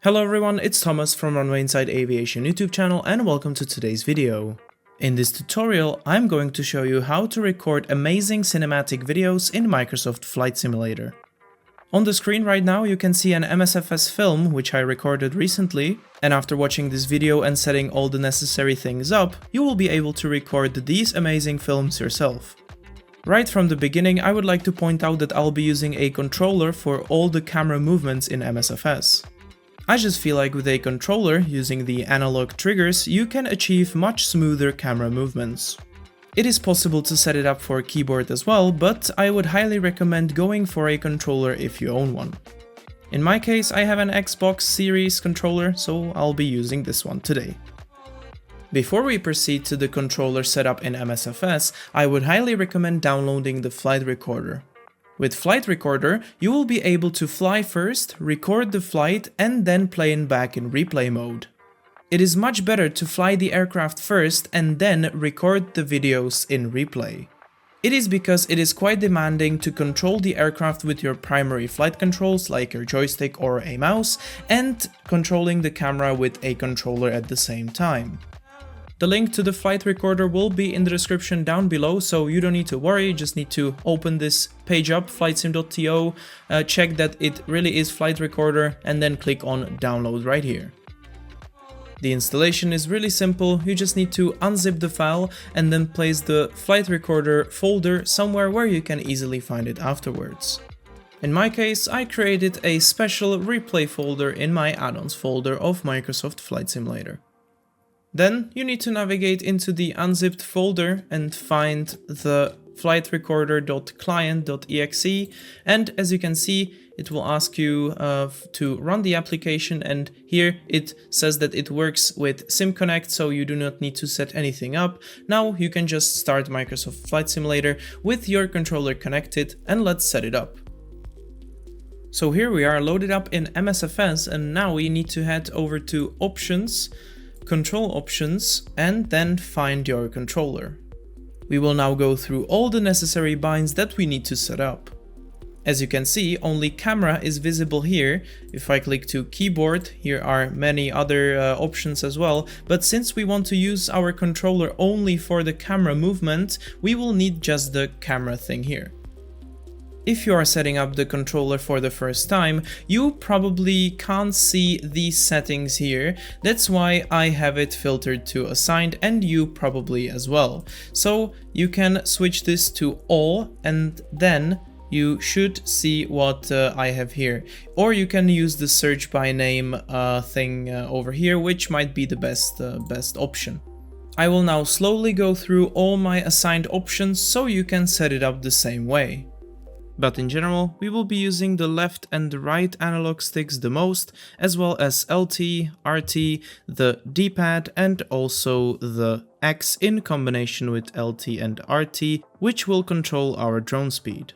Hello everyone, it's Thomas from Runway inside Aviation YouTube channel and welcome to today's video. In this tutorial, I'm going to show you how to record amazing cinematic videos in Microsoft Flight Simulator. On the screen right now you can see an MSFS film which I recorded recently, and after watching this video and setting all the necessary things up, you will be able to record these amazing films yourself. Right from the beginning, I would like to point out that I'll be using a controller for all the camera movements in MSFS. I just feel like with a controller, using the analog triggers, you can achieve much smoother camera movements. It is possible to set it up for a keyboard as well, but I would highly recommend going for a controller if you own one. In my case, I have an Xbox Series controller, so I'll be using this one today. Before we proceed to the controller setup in MSFS, I would highly recommend downloading the Flight Recorder. With Flight Recorder, you will be able to fly first, record the flight, and then play it back in replay mode. It is much better to fly the aircraft first and then record the videos in replay. It is because it is quite demanding to control the aircraft with your primary flight controls like your joystick or a mouse, and controlling the camera with a controller at the same time. The link to the Flight Recorder will be in the description down below, so you don't need to worry, you just need to open this page up, flightsim.to, check that it really is Flight Recorder, and then click on download right here. The installation is really simple, you just need to unzip the file and then place the Flight Recorder folder somewhere where you can easily find it afterwards. In my case, I created a special replay folder in my add-ons folder of Microsoft Flight Simulator. Then you need to navigate into the unzipped folder and find the flightrecorder.client.exe, and as you can see, it will ask you to run the application, and here it says that it works with SimConnect, so you do not need to set anything up. Now you can just start Microsoft Flight Simulator with your controller connected, and let's set it up. So here we are loaded up in MSFS, and now we need to head over to Options, Control Options, and then find your controller. We will now go through all the necessary binds that we need to set up. As you can see, only camera is visible here. If I click to keyboard, here are many other options as well, but since we want to use our controller only for the camera movement, we will need just the camera thing here. If you are setting up the controller for the first time, you probably can't see these settings here. That's why I have it filtered to assigned, and you probably as well. So you can switch this to all, and then you should see what I have here. Or you can use the search by name thing over here, which might be the best option. I will now slowly go through all my assigned options so you can set it up the same way. But in general, we will be using the left and the right analog sticks the most, as well as LT, RT, the D-pad, and also the X in combination with LT and RT, which will control our drone speed.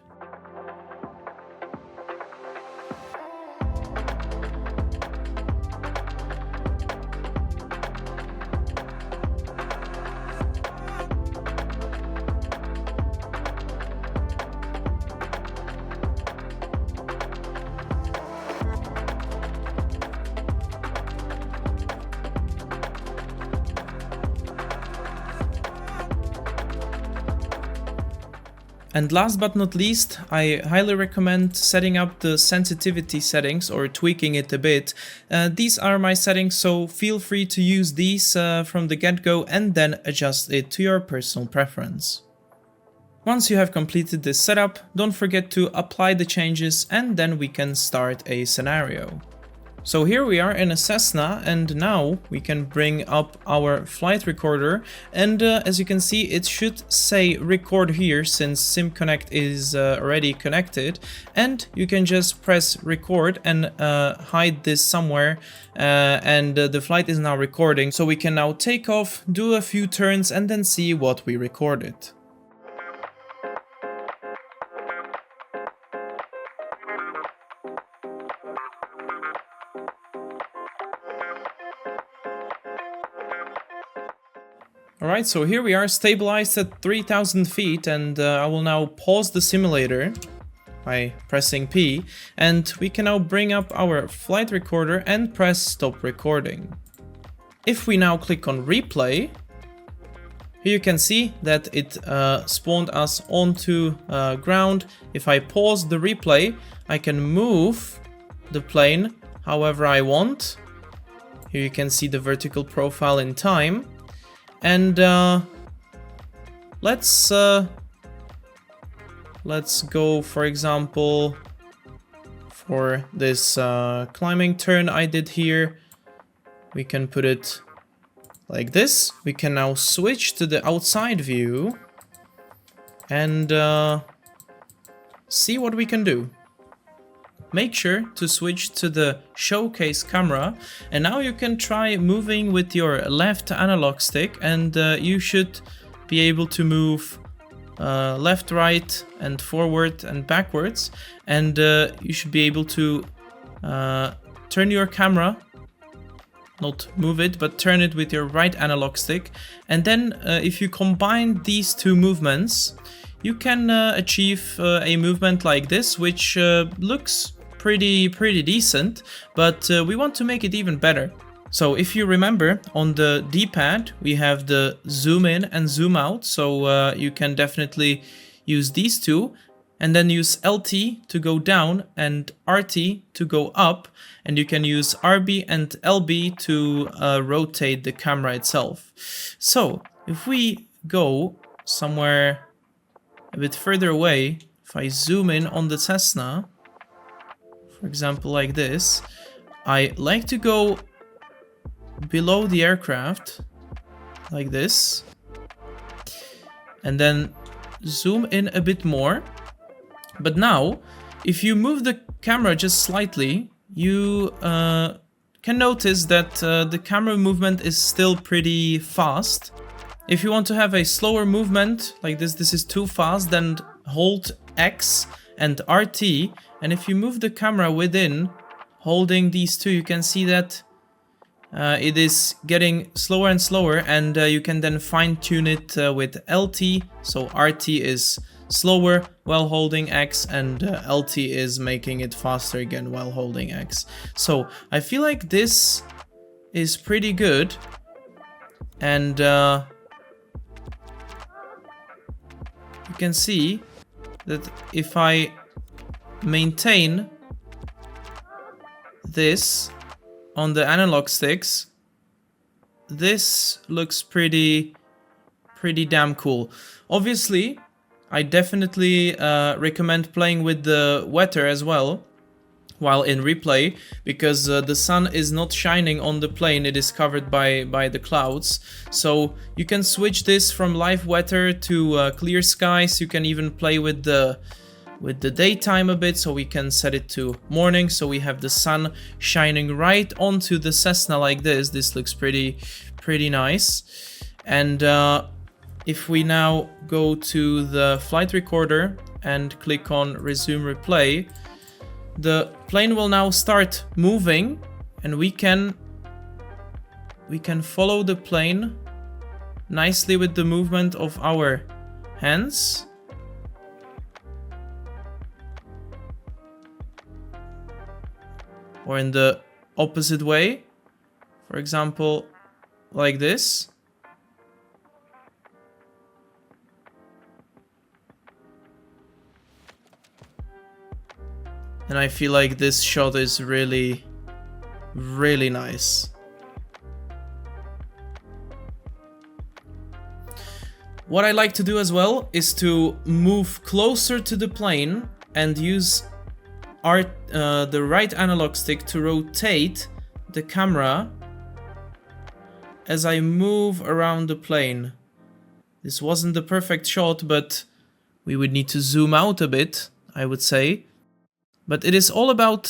And last but not least, I highly recommend setting up the sensitivity settings or tweaking it a bit. These are my settings, so feel free to use these from the get-go and then adjust it to your personal preference. Once you have completed this setup, don't forget to apply the changes, and then we can start a scenario. So here we are in a Cessna, and now we can bring up our Flight Recorder, and as you can see, it should say record here since SimConnect is already connected, and you can just press record and hide this somewhere, and the flight is now recording, so we can now take off, do a few turns, and then see what we recorded. Alright, so here we are stabilized at 3000 feet, and I will now pause the simulator. by pressing P, and we can now bring up our flight recorder and press stop recording. If we now click on replay, here you can see that it spawned us onto ground. If I pause the replay, I can move the plane however I want. Here you can see the vertical profile in time. And let's go, for example, for this climbing turn I did here. We can put it like this. We can now switch to the outside view and see what we can do. Make sure to switch to the showcase camera, and now you can try moving with your left analog stick, and you should be able to move left, right, and forward and backwards, and you should be able to turn your camera, not move it, but turn it with your right analog stick. And then if you combine these two movements, you can achieve a movement like this, which looks pretty decent, but we want to make it even better. So if you remember, on the D-pad we have the zoom in and zoom out, so you can definitely use these two, and then use LT to go down and RT to go up, and you can use RB and LB to rotate the camera itself. So if we go somewhere a bit further away, if I zoom in on the Cessna, for example like this, I like to go below the aircraft like this, and then zoom in a bit more. But now, if you move the camera just slightly, you can notice that the camera movement is still pretty fast. If you want to have a slower movement like this, this is too fast, then hold X and RT, and if you move the camera within, holding these two, you can see that it is getting slower and slower, and you can then fine-tune it with LT, so RT is slower while holding X, and LT is making it faster again while holding X. So I feel like this is pretty good, and you can see that if I maintain this on the analog sticks, this looks pretty damn cool. Obviously, I definitely recommend playing with the weather as well while in replay, because the sun is not shining on the plane, it is covered by the clouds. So you can switch this from live weather to clear skies. You can even play with the daytime a bit, so we can set it to morning, so we have the sun shining right onto the Cessna like this. This looks pretty nice. And if we now go to the flight recorder and click on resume replay, the plane will now start moving, and we can follow the plane nicely with the movement of our hands. Or in the opposite way, for example, like this. And I feel like this shot is really nice. What I like to do as well is to move closer to the plane and use the right analog stick to rotate the camera as I move around the plane. This wasn't the perfect shot, but we would need to zoom out a bit, I would say. But it is all about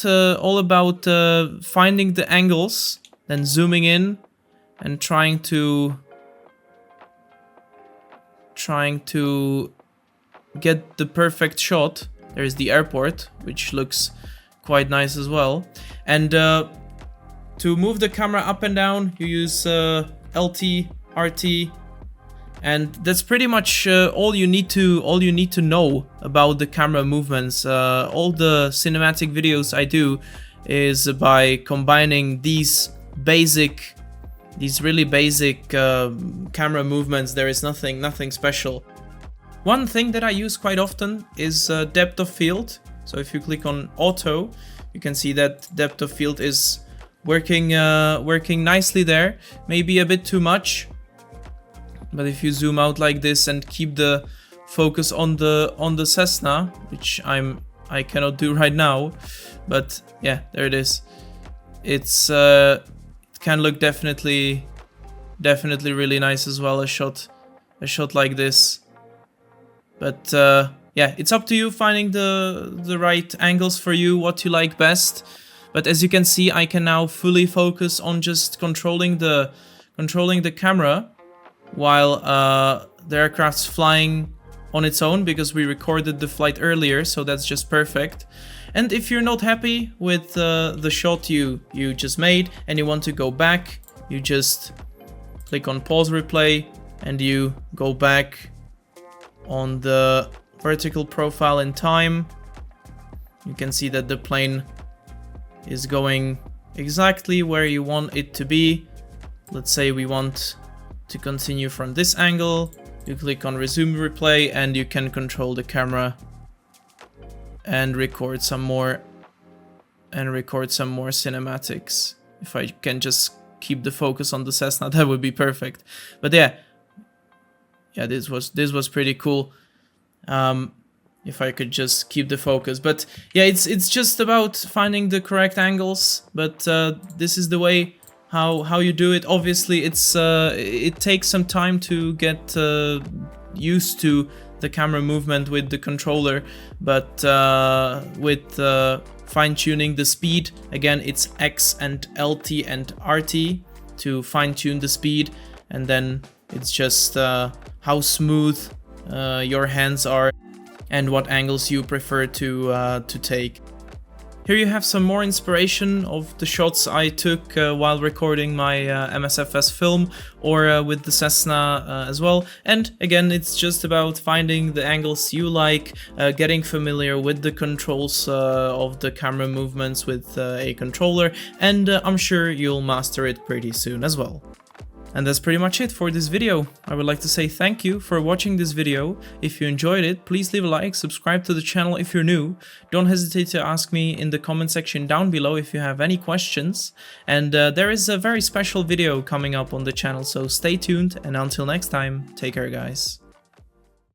finding the angles, then zooming in and trying to get the perfect shot. There's the airport, which looks quite nice as well. And to move the camera up and down, you use LT, RT, And that's pretty much all you need to know about the camera movements. All the cinematic videos I do is by combining these really basic camera movements. There is nothing special. One thing that I use quite often is depth of field. So if you click on auto, you can see that depth of field is working nicely there. Maybe a bit too much, but if you zoom out like this and keep the focus on the Cessna, which I cannot do right now, but yeah, there it is. It's it can look definitely really nice as well, a shot like this. But yeah, it's up to you finding the right angles for you, what you like best. But as you can see, I can now fully focus on just controlling the camera while the aircraft's flying on its own, because we recorded the flight earlier, so that's just perfect. And if you're not happy with the shot you just made and you want to go back, you just click on pause replay and you go back on the vertical profile in time. You can see that the plane is going exactly where you want it to be. Let's say we want to continue from this angle. You click on resume replay and you can control the camera and record some more cinematics. If I can just keep the focus on the Cessna, that would be perfect. But yeah, this was pretty cool. If I could just keep the focus. But yeah, it's just about finding the correct angles. But this is the way how you do it. Obviously, it takes some time to get used to the camera movement with the controller. But with fine-tuning the speed, again, it's X and LT and RT to fine-tune the speed, and then it's just how smooth your hands are and what angles you prefer to take. Here you have some more inspiration of the shots I took while recording my MSFS film, or with the Cessna as well. And again, it's just about finding the angles you like, getting familiar with the controls of the camera movements with a controller, and I'm sure you'll master it pretty soon as well. And that's pretty much it for this video. I would like to say thank you for watching this video. If you enjoyed it, please leave a like, subscribe to the channel if you're new. Don't hesitate to ask me in the comment section down below if you have any questions. And there is a very special video coming up on the channel, so stay tuned, and until next time, take care guys.